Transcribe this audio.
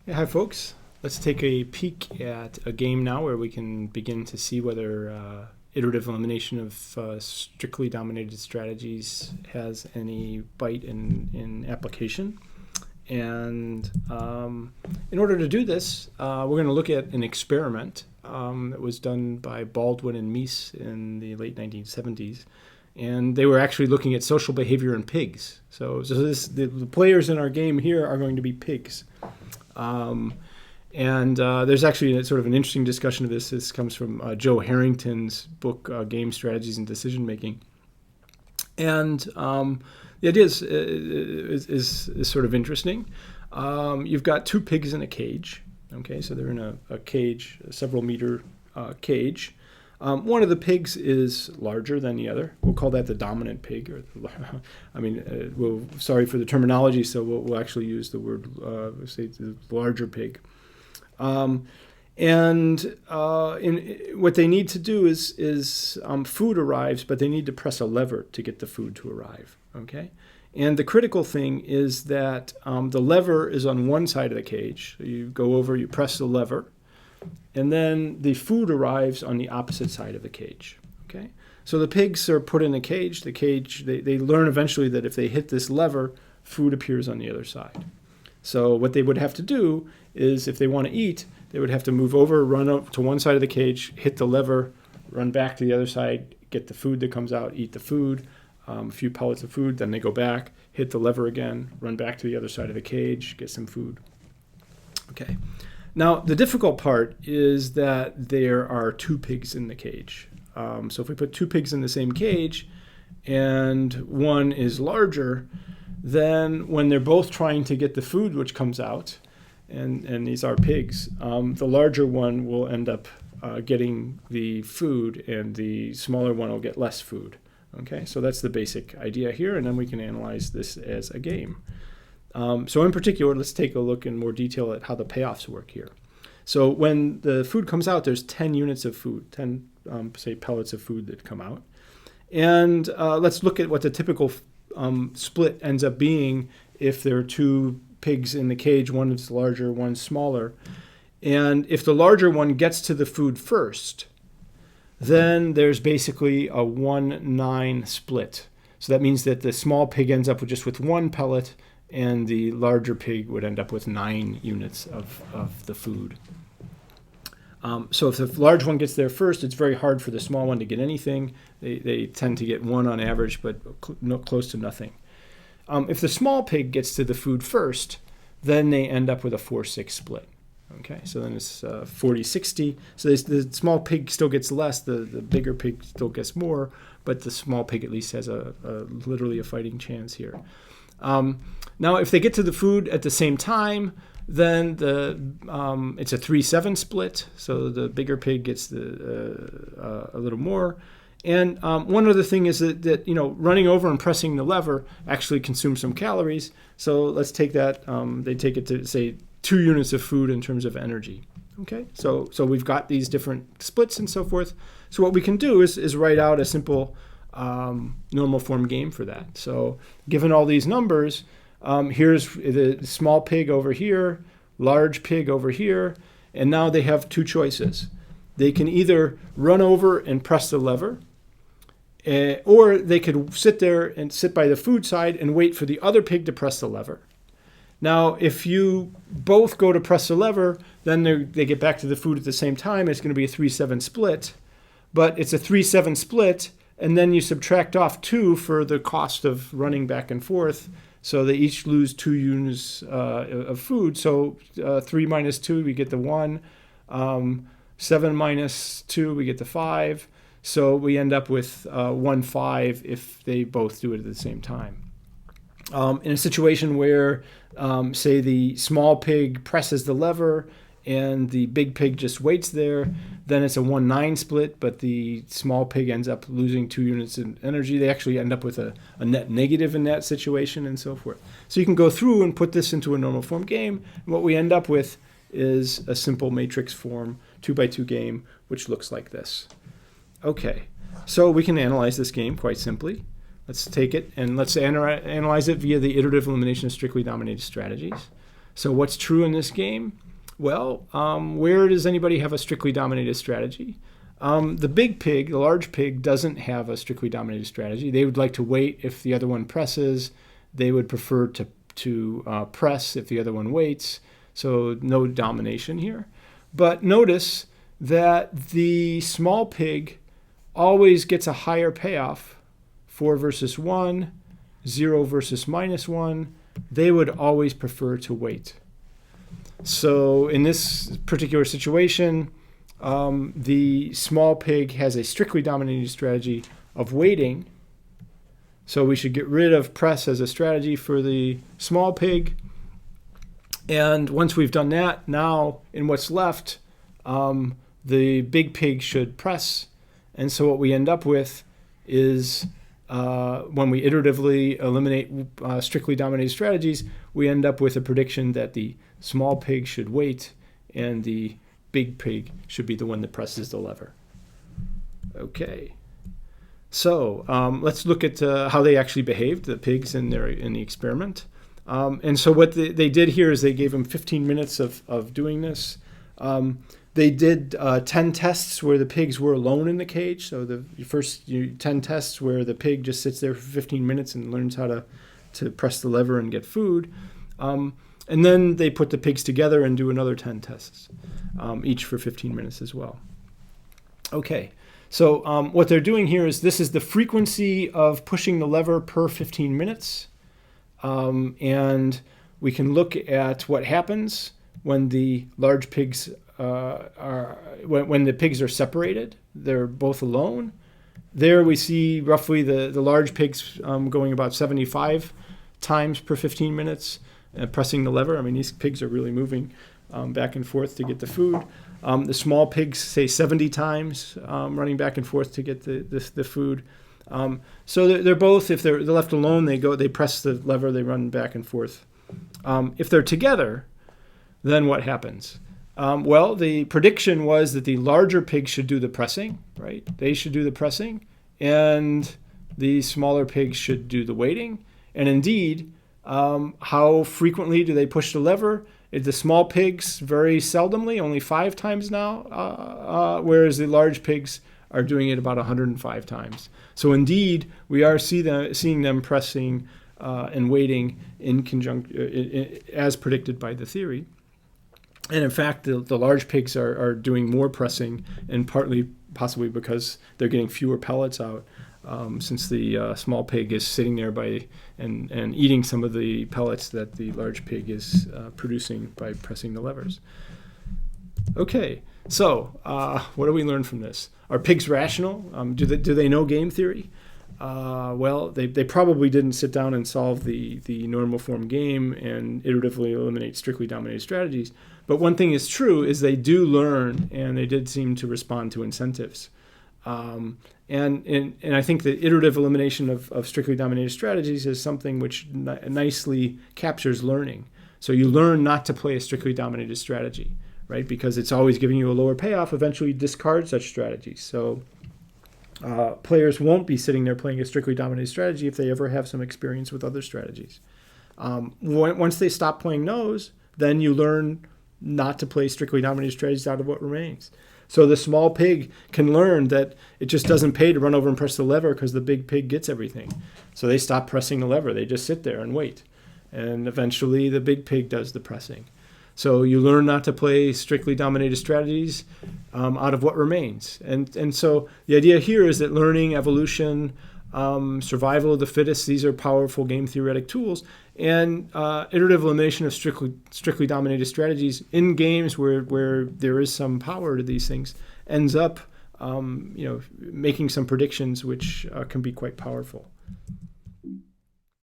Yeah, hi, folks. Let's take a peek at a game now where we can begin to see whether iterative elimination of strictly dominated strategies has any bite in application. And in order to do this, we're going to look at an experiment that was done by Baldwin and Mies in the late 1970s. And they were actually looking at social behavior in pigs. So the players in our game here are going to be pigs. There's actually sort of an interesting discussion of this. This comes from Joe Harrington's book, Game Strategies and Decision Making. And the idea is sort of interesting. You've got two pigs in a cage. Okay, so they're in a cage, a several meter cage. One of the pigs is larger than the other. We'll call that the dominant pig. Sorry for the terminology, so we'll actually use the word, say, the larger pig. What they need to do is food arrives, but they need to press a lever to get the food to arrive. Okay, and the critical thing is that the lever is on one side of the cage. So you go over, you press the lever, and then the food arrives on the opposite side of the cage. Okay, so the pigs are put in a cage. The cage, they learn eventually that if they hit this lever, food appears on the other side. So what they would have to do is, if they want to eat, they would have to move over, run up to one side of the cage, hit the lever, run back to the other side, get the food that comes out, eat the food, a few pellets of food, then they go back, hit the lever again, run back to the other side of the cage, get some food. Okay. Now, the difficult part is that there are two pigs in the cage. So if we put two pigs in the same cage and one is larger, then when they're both trying to get the food which comes out, and these are pigs, the larger one will end up getting the food and the smaller one will get less food. Okay, so that's the basic idea here, and then we can analyze this as a game. So in particular, let's take a look in more detail at how the payoffs work here. So when the food comes out, there's 10 units of food, 10, say, pellets of food that come out. And let's look at what the typical split ends up being if there are two pigs in the cage, one is larger, one smaller. And if the larger one gets to the food first, then there's basically a 1-9 split. So that means that the small pig ends up with one pellet, and the larger pig would end up with 9 units of the food. So if the large one gets there first, it's very hard for the small one to get anything. They tend to get 1 on average, but close to nothing. If the small pig gets to the food first, then they end up with a 4-6 split. Okay, so then it's 40-60. So the small pig still gets less, the bigger pig still gets more, but the small pig at least has literally a fighting chance here. Now, if they get to the food at the same time, then it's a 3-7 split. So the bigger pig gets a little more. And one other thing is that running over and pressing the lever actually consumes some calories. So let's take that. They take it to, say, 2 units of food in terms of energy. Okay, so we've got these different splits and so forth. So what we can do is write out a simple normal form game for that. So given all these numbers, here's the small pig over here, large pig over here, and now they have two choices. They can either run over and press the lever, or they could sit there and sit by the food side and wait for the other pig to press the lever. Now, if you both go to press the lever, then they get back to the food at the same time. It's going to be a 3-7 split, but it's a 3-7 split, and then you subtract off 2 for the cost of running back and forth. So they each lose 2 units of food. So 3 minus 2, we get the 1. 7 minus 2, we get the 5. So we end up with 1-5 if they both do it at the same time. In a situation where, say, the small pig presses the lever and the big pig just waits there, then it's a 1-9 split, but the small pig ends up losing 2 units in energy. They actually end up with a net negative in that situation and so forth. So you can go through and put this into a normal form game. And what we end up with is a simple matrix form 2x2 game, which looks like this. Okay, so we can analyze this game quite simply. Let's take it and let's analyze it via the iterative elimination of strictly dominated strategies. So what's true in this game? Well, where does anybody have a strictly dominated strategy? The big pig, the large pig, doesn't have a strictly dominated strategy. They would like to wait if the other one presses. They would prefer to press if the other one waits. So no domination here. But notice that the small pig always gets a higher payoff. 4 versus 1, 0 versus -1. They would always prefer to wait. So in this particular situation, the small pig has a strictly dominated strategy of waiting. So we should get rid of press as a strategy for the small pig. And once we've done that, now in what's left, the big pig should press. And so what we end up with is when we iteratively eliminate strictly dominated strategies, we end up with a prediction that the small pig should wait and the big pig should be the one that presses the lever. Okay. So let's look at how they actually behaved, the pigs in the experiment. And so what they did here is they gave them 15 minutes of doing this. They did 10 tests where the pigs were alone in the cage. So the first 10 tests where the pig just sits there for 15 minutes and learns how to press the lever and get food. And then they put the pigs together and do another 10 tests, each for 15 minutes as well. Okay, so what they're doing here is this is the frequency of pushing the lever per 15 minutes. And we can look at what happens when the large pigs when the pigs are separated. They're both alone. There we see roughly the large pigs going about 75 times per 15 minutes, pressing the lever. I mean, these pigs are really moving back and forth to get the food. The small pigs, say 70 times, running back and forth to get the food. So they're both, if they're left alone, they press the lever, they run back and forth. If they're together, then what happens? Well, the prediction was that the larger pigs should do the pressing, right? They should do the pressing, and the smaller pigs should do the waiting. And indeed, how frequently do they push the lever? The small pigs very seldomly, only 5 times now, whereas the large pigs are doing it about 105 times. So indeed, we are seeing them pressing and waiting in conjunction as predicted by the theory. And in fact, the large pigs are doing more pressing, and possibly because they're getting fewer pellets out, since the small pig is sitting there and eating some of the pellets that the large pig is producing by pressing the levers. Okay, so what do we learn from this? Are pigs rational? Do they know game theory? Well, they probably didn't sit down and solve the normal form game and iteratively eliminate strictly dominated strategies. But one thing is true is they do learn, and they did seem to respond to incentives. And I think the iterative elimination of strictly dominated strategies is something which nicely captures learning. So you learn not to play a strictly dominated strategy, right? Because it's always giving you a lower payoff. Eventually, discard such strategies. So players won't be sitting there playing a strictly dominated strategy if they ever have some experience with other strategies. Once they stop playing those, then you learn not to play strictly dominated strategies out of what remains. So the small pig can learn that it just doesn't pay to run over and press the lever because the big pig gets everything. So they stop pressing the lever. They just sit there and wait. And eventually the big pig does the pressing. So you learn not to play strictly dominated strategies out of what remains. And so the idea here is that learning, evolution, survival of the fittest, these are powerful game theoretic tools. And iterative elimination of strictly dominated strategies in games where there is some power to these things ends up making some predictions which can be quite powerful.